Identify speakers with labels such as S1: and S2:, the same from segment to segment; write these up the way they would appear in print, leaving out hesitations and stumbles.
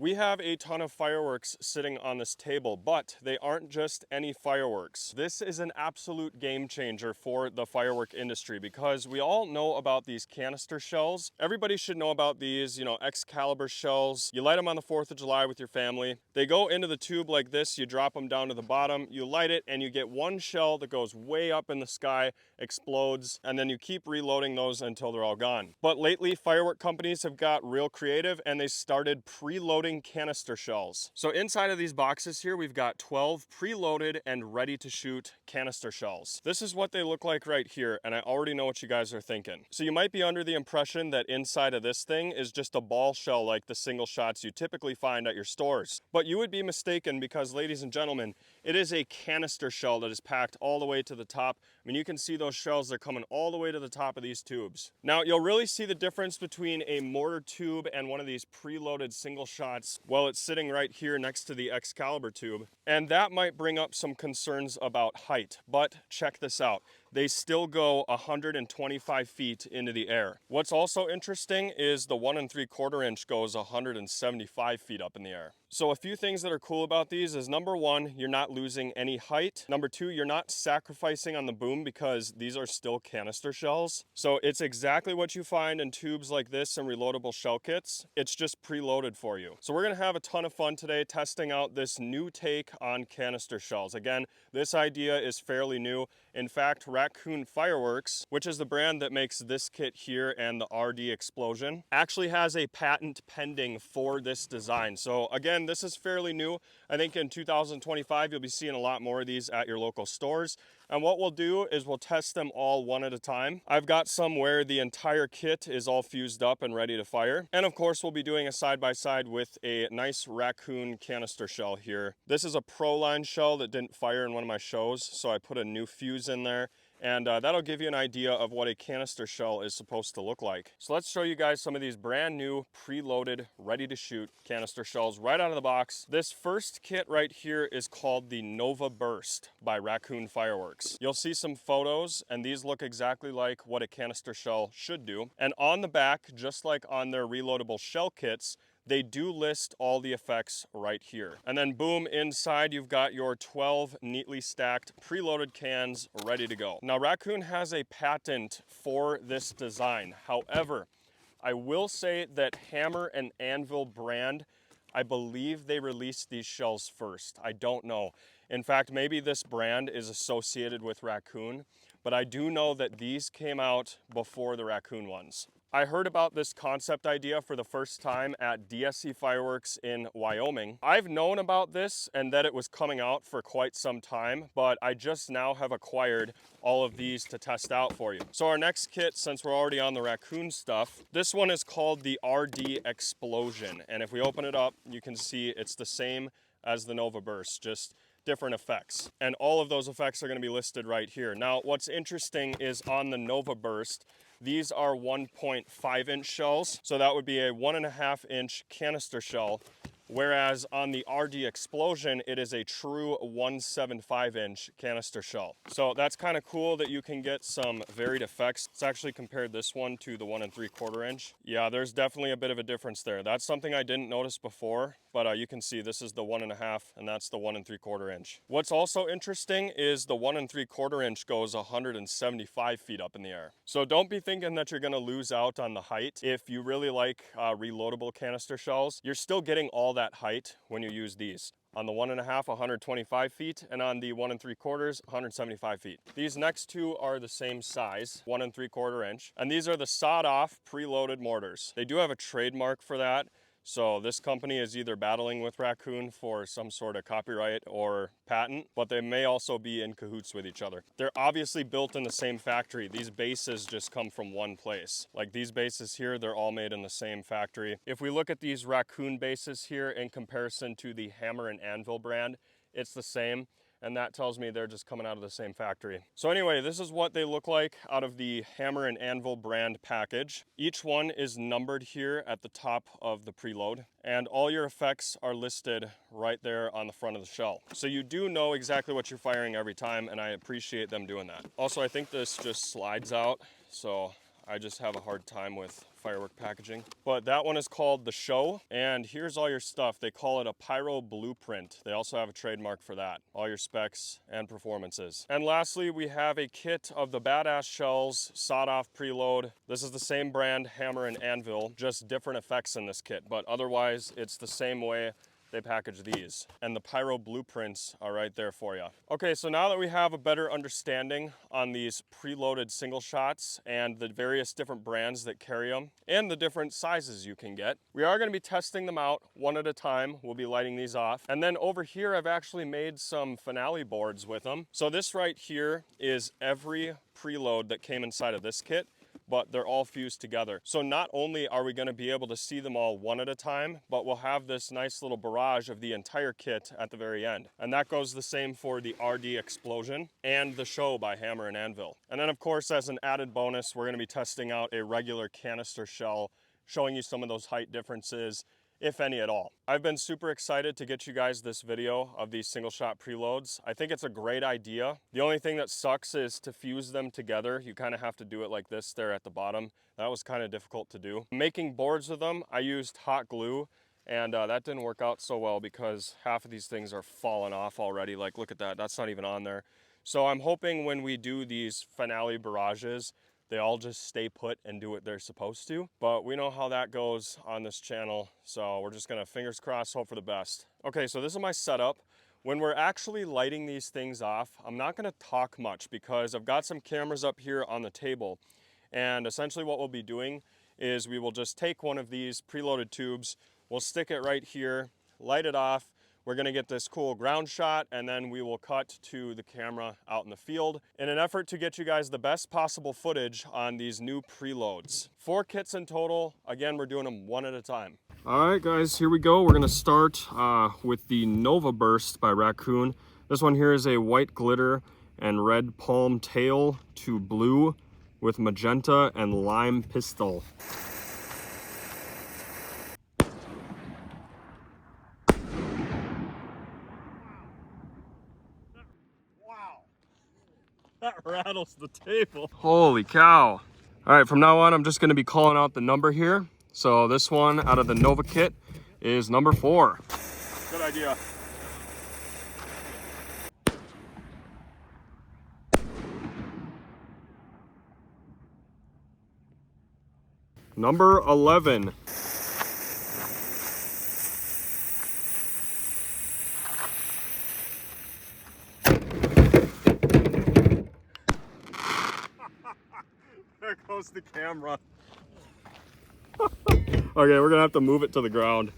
S1: We have a ton of fireworks sitting on this table, but they aren't just any fireworks. This is an absolute game changer for the firework industry because we all know about these canister shells. Everybody should know about these, you know, Excalibur shells. You light them on the 4th of July with your family. They go into the tube like this, you drop them down to the bottom, you light it, and you get one shell that goes way up in the sky, explodes, and then you keep reloading those until they're all gone. But lately, firework companies have got real creative and they started preloading canister shells. So inside of these boxes here, we've got 12 preloaded and ready to shoot canister shells. This is what they look like right here, and I already know what you guys are thinking. So you might be under the impression that inside of this thing is just a ball shell like the single shots you typically find at your stores. But you would be mistaken because, ladies and gentlemen, it is a canister shell that is packed all the way to the top. I mean, you can see those shells, they're coming all the way to the top of these tubes. Now, you'll really see the difference between a mortar tube and one of these preloaded single shots while it's sitting right here next to the Excalibur tube. And that might bring up some concerns about height, but check this out. They still go 125 feet into the air. What's also interesting is the 1 3/4 inch goes 175 feet up in the air. So a few things that are cool about these is, number one, you're not losing any height. Number two, you're not sacrificing on the boom because these are still canister shells. So it's exactly what you find in tubes like this and reloadable shell kits. It's just preloaded for you. So we're gonna have a ton of fun today testing out this new take on canister shells. Again, this idea is fairly new. In fact, Raccoon Fireworks, which is the brand that makes this kit here and the RD Explosion, actually has a patent pending for this design. So again, this is fairly new. I think in 2025, you'll be seeing a lot more of these at your local stores. And what we'll do is we'll test them all one at a time. I've got some where the entire kit is all fused up and ready to fire. And of course, we'll be doing a side-by-side with a nice Raccoon canister shell here. This is a Pro line shell that didn't fire in one of my shows, so I put a new fuse in there. And that'll give you an idea of what a canister shell is supposed to look like. So let's show you guys some of these brand new preloaded, ready to shoot canister shells right out of the box. This first kit right here is called the Nova Burst by Raccoon Fireworks. You'll see some photos, and these look exactly like what a canister shell should do. And on the back, just like on their reloadable shell kits, they do list all the effects right here. And then boom, inside you've got your 12 neatly stacked preloaded cans ready to go. Now, Raccoon has a patent for this design. However, I will say that Hammer and Anvil brand, I believe they released these shells first. I don't know. In fact, maybe this brand is associated with Raccoon, but I do know that these came out before the Raccoon ones. I heard about this concept idea for the first time at DSC Fireworks in Wyoming. I've known about this and that it was coming out for quite some time, but I just now have acquired all of these to test out for you. So our next kit, since we're already on the Raccoon stuff, this one is called the RD Explosion. And if we open it up, you can see it's the same as the Nova Burst, just different effects. And all of those effects are going to be listed right here. Now, what's interesting is on the Nova Burst, these are 1.5 inch shells. So that would be a 1.5 inch canister shell. Whereas on the RD Explosion, it is a true 1.75 inch canister shell. So that's kind of cool that you can get some varied effects. It's actually compared this one to the 1 3/4 inch. Yeah, there's definitely a bit of a difference there. That's something I didn't notice before, but you can see this is the 1.5 and that's the 1 3/4 inch. What's also interesting is the 1 3/4 inch goes 175 feet up in the air. So don't be thinking that you're gonna lose out on the height. If you really like reloadable canister shells, you're still getting all that height when you use these. On the 1.5, 125 feet, and on the 1 3/4, 175 feet. These next two are the same size, 1 3/4 inch, and these are the sawed-off preloaded mortars. They do have a trademark for that. So this company is either battling with Raccoon for some sort of copyright or patent, but they may also be in cahoots with each other. They're obviously built in the same factory. These bases just come from one place. Like these bases here, they're all made in the same factory. If we look at these Raccoon bases here in comparison to the Hammer and Anvil brand, it's the same. And that tells me they're just coming out of the same factory. So anyway, this is what they look like out of the Hammer and Anvil brand package. Each one is numbered here at the top of the preload, and all your effects are listed right there on the front of the shell. So you do know exactly what you're firing every time, and I appreciate them doing that. Also, I think this just slides out, so I just have a hard time with Firework packaging. But that one is called the Show, and here's all your stuff. They call it a Pyro Blueprint. They also have a trademark for that. All your specs and performances. And lastly, we have a kit of the Badass shells, sawed off preload. This is the same brand, Hammer and Anvil, just different effects in this kit, but otherwise it's the same way they package these. And the Pyro blueprints are right there for you. Okay, so now that we have a better understanding on these preloaded single shots and the various different brands that carry them and the different sizes you can get, we are going to be testing them out one at a time. We'll be lighting these off. And then over here, I've actually made some finale boards with them. So this right here is every preload that came inside of this kit, but they're all fused together. So not only are we going to be able to see them all one at a time, but we'll have this nice little barrage of the entire kit at the very end. And that goes the same for the RD Explosion and the Show by Hammer and Anvil. And then of course, as an added bonus, we're going to be testing out a regular canister shell, showing you some of those height differences, if any at all. I've been super excited to get you guys this video of these single shot preloads. I think it's a great idea. The only thing that sucks is to fuse them together. You kind of have to do it like this there at the bottom. That was kind of difficult to do. Making boards with them, I used hot glue, and that didn't work out so well because half of these things are falling off already. Like, look at that, that's not even on there. So I'm hoping when we do these finale barrages, they all just stay put and do what they're supposed to. But we know how that goes on this channel, so we're just gonna fingers crossed, hope for the best. Okay, so this is my setup. When we're actually lighting these things off, I'm not gonna talk much because I've got some cameras up here on the table. And essentially what we'll be doing is we will just take one of these preloaded tubes, we'll stick it right here, light it off. We're gonna get this cool ground shot, and then we will cut to the camera out in the field in an effort to get you guys the best possible footage on these new preloads. 4 kits in total. Again, we're doing them one at a time. All right, guys, here we go. We're gonna start with the Nova Burst by Raccoon. This one here is a white glitter and red palm tail to blue with magenta and lime pistol. That rattles the table. Holy cow. All right, from now on, I'm just gonna be calling out the number here. So this one out of the Nova kit is number 4. Good idea. Number 11. There goes the camera. Okay, we're gonna have to move it to the ground.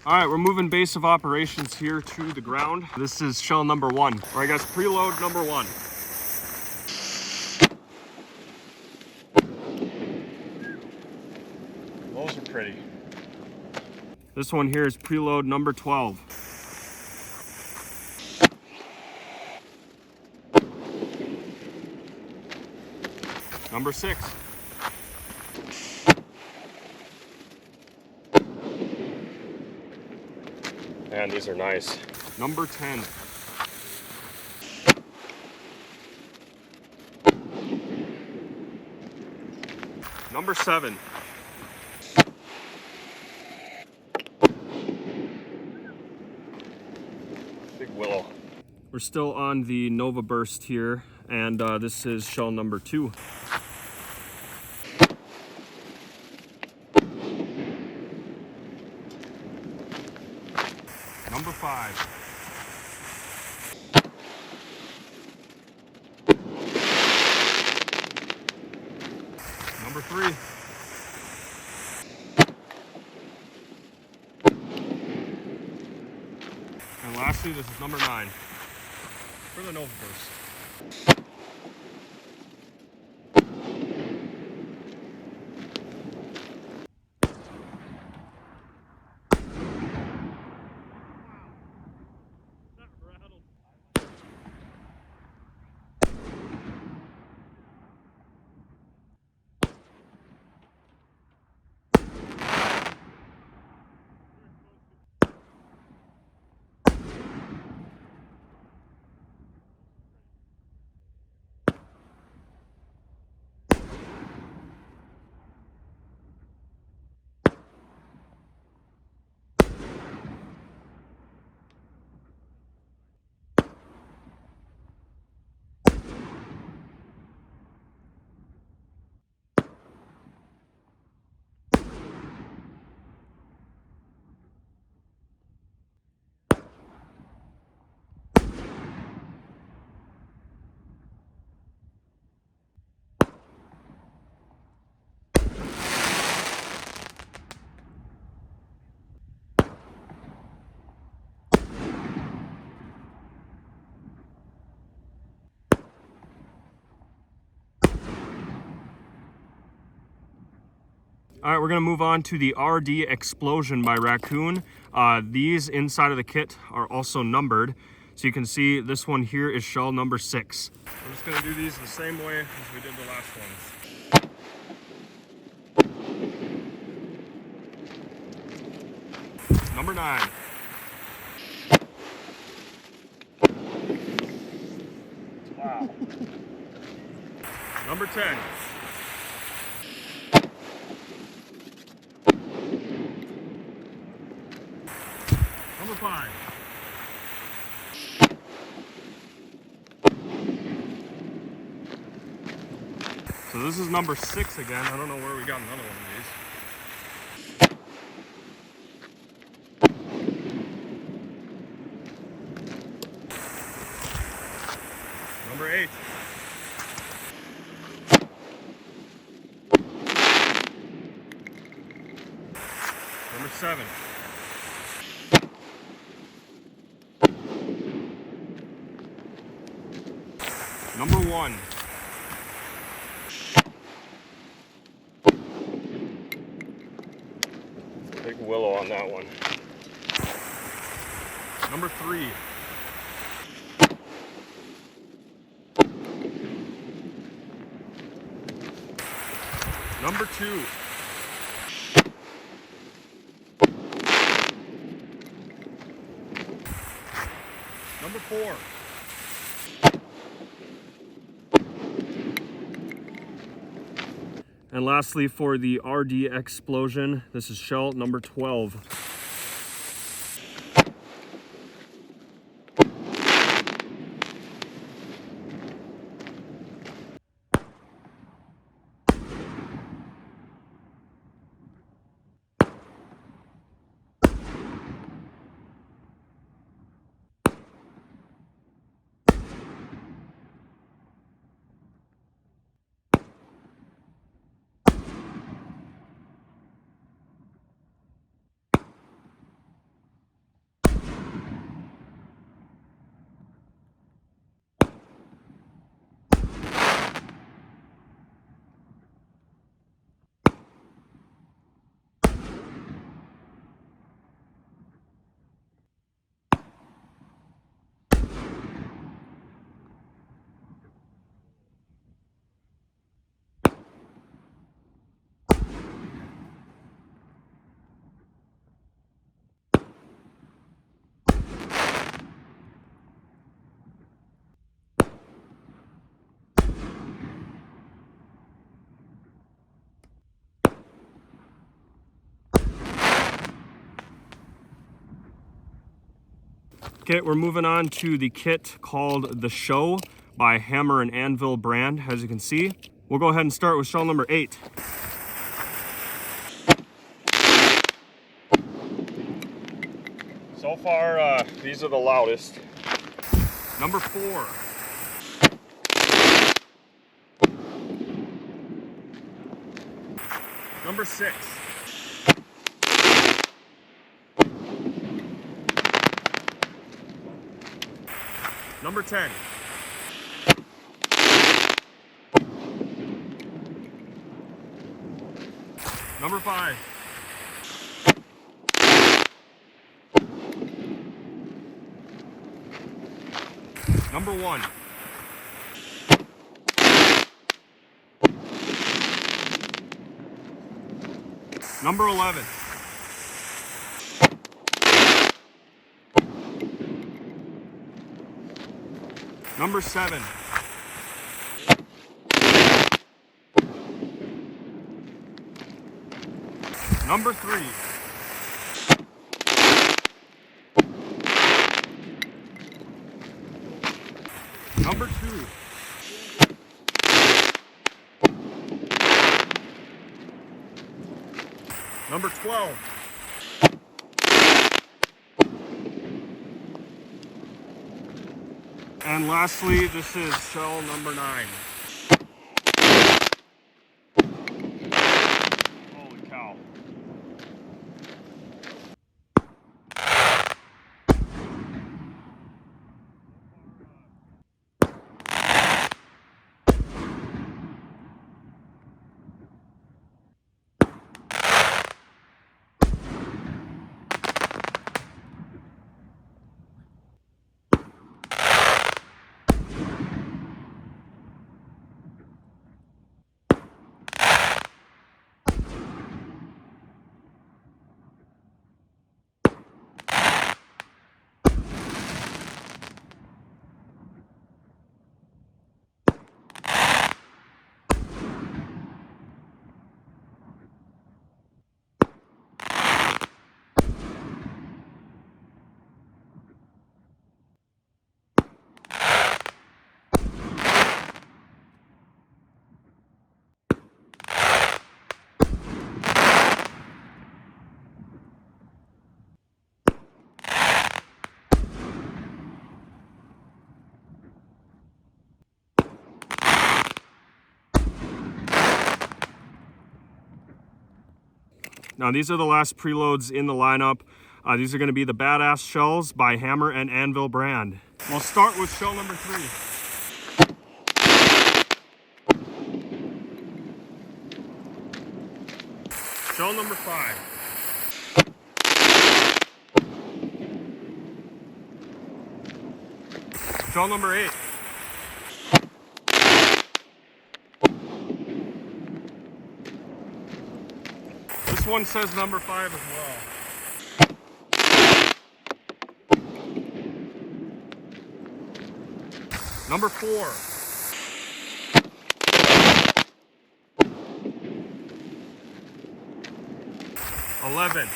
S1: All right, we're moving base of operations here to the ground. This is shell number 1. All right, guys, preload number 1. Those are pretty. This one here is preload number 12. Number 6. Man, these are nice. Number 10. Number 7. Big willow. We're still on the Nova Burst here, and this is shell number 2. Number 5. Number 3. And lastly, this is number 9 for the Nova Burst. All right, we're gonna move on to the RD Explosion by Raccoon. These inside of the kit are also numbered. So you can see this one here is shell number 6. We're just gonna do these the same way as we did the last ones. Number 9. Wow. Number 10. Number 5. So this is number 6 again. I don't know where we got another one of these. Number 8. Number 7. Number 1. Big willow on that one. Number 3. Number 2. Number 4. And lastly, for the RD Explosion, this is shell number 12. Okay, we're moving on to the kit called The Show by Hammer and Anvil brand, as you can see. We'll go ahead and start with shell number 8. So far, these are the loudest. Number 4. Number 6. Number 10. Number 5. Number 1. Number 11. Number 7. Number 3. Number 2. Number 12. And lastly, this is shell number 9. Holy cow. Now these are the last preloads in the lineup. These are going to be the Badass shells by Hammer and Anvil brand. We'll start with shell number 3. Shell number 5. Shell number 8. This one says number 5 as well. Number 4. $11.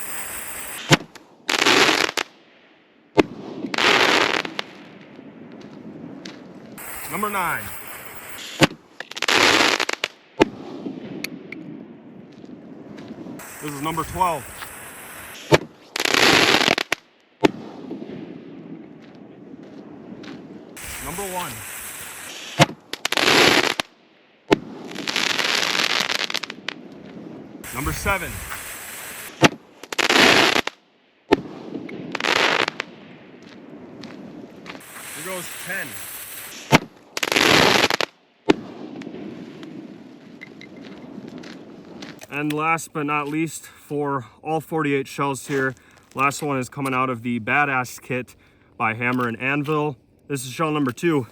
S1: Number 9. This is number 12. Number 1. Number 7. Here goes 10. And last but not least, for all 48 shells here, last one is coming out of the Badass kit by Hammer and Anvil. This is shell number 2.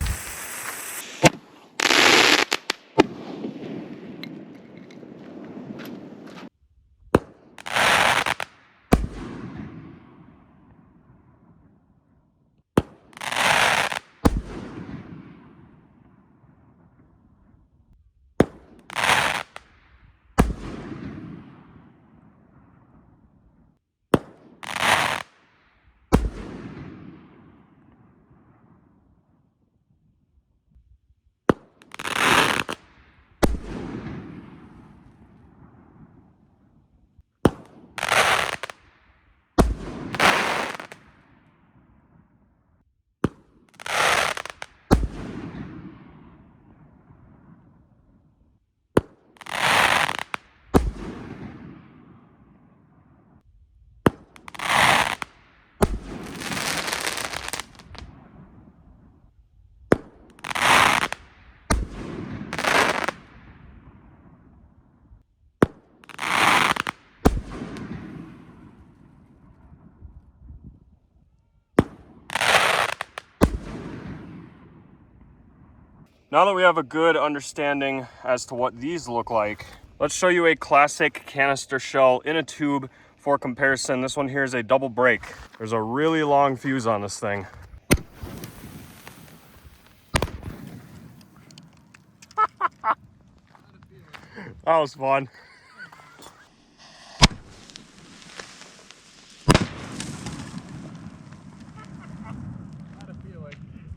S1: Now that we have a good understanding as to what these look like, let's show you a classic canister shell in a tube for comparison. This one here is a double break. There's a really long fuse on this thing. That was fun.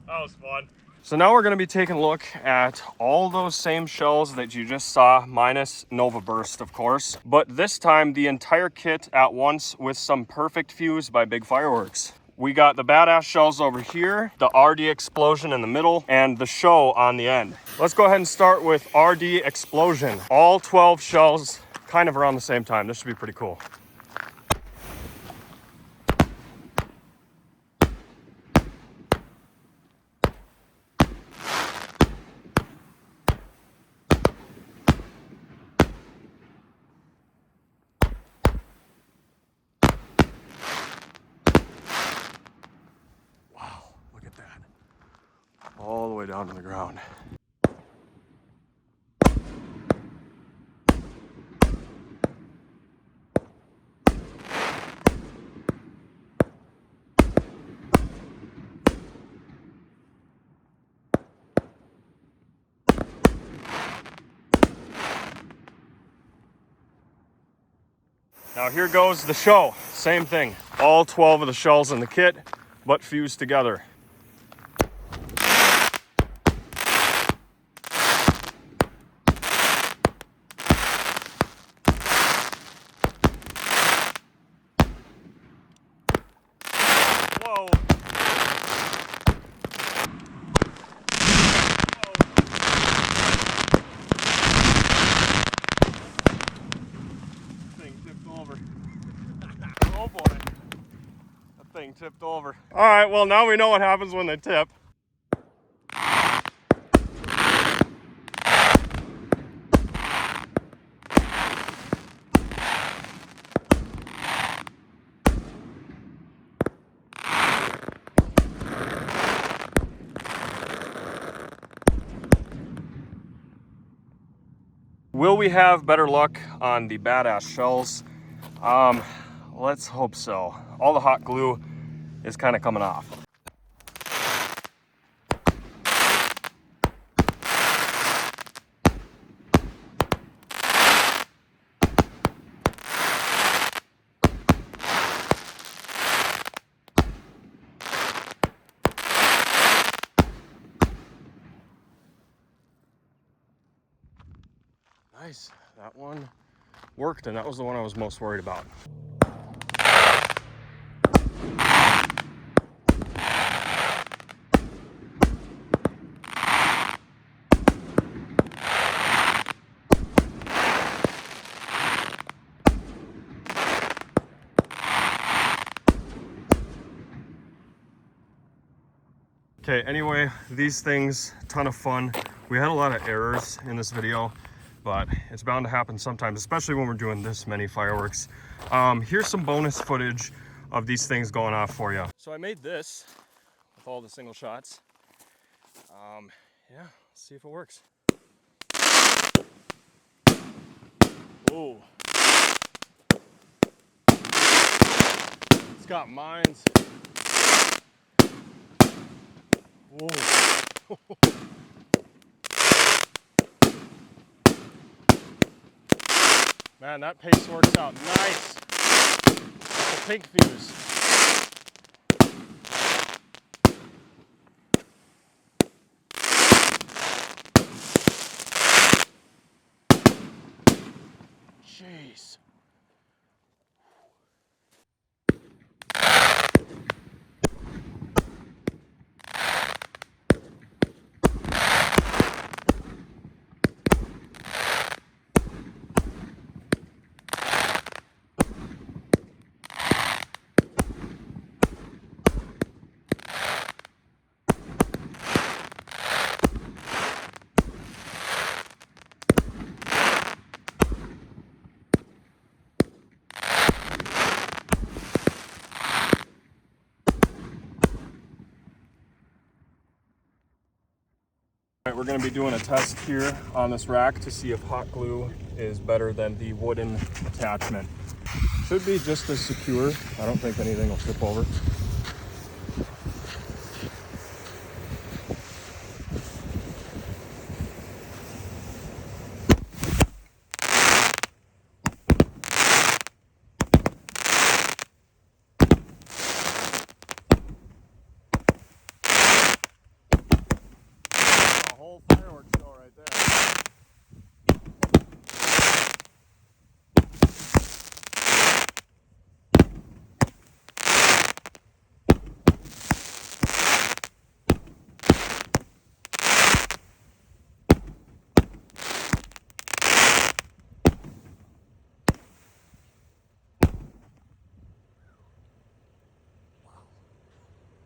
S1: That was fun. So now we're going to be taking a look at all those same shells that you just saw, minus Nova Burst, of course. But this time, the entire kit at once with some perfect fuse by Big Fireworks. We got the Badass shells over here, the RD Explosion in the middle, and the show on the end. Let's go ahead and start with RD Explosion. All 12 shells kind of around the same time. This should be pretty cool. All the way down to the ground. Now here goes the show. Same thing. All 12 of the shells in the kit, but fused together. Thing tipped over. tipped over. All right, well, now we know what happens when they tip. Will we have better luck on the badass shells? Let's hope so. All the hot glue is kind of coming off. Nice, that one worked, and that was the one I was most worried about. Okay, anyway, these things, ton of fun. We had a lot of errors in this video, but it's bound to happen sometimes, especially when we're doing this many fireworks. Here's some bonus footage of these things going off for you. So I made this with all the single shots. Yeah, let's see if it works. Whoa. It's got mines. Whoa. Man, that pace works out nice. The pink fuse. Jeez. All right, we're going to be doing a test here on this rack to see if hot glue is better than the wooden attachment. Should be just as secure. I don't think anything will tip over.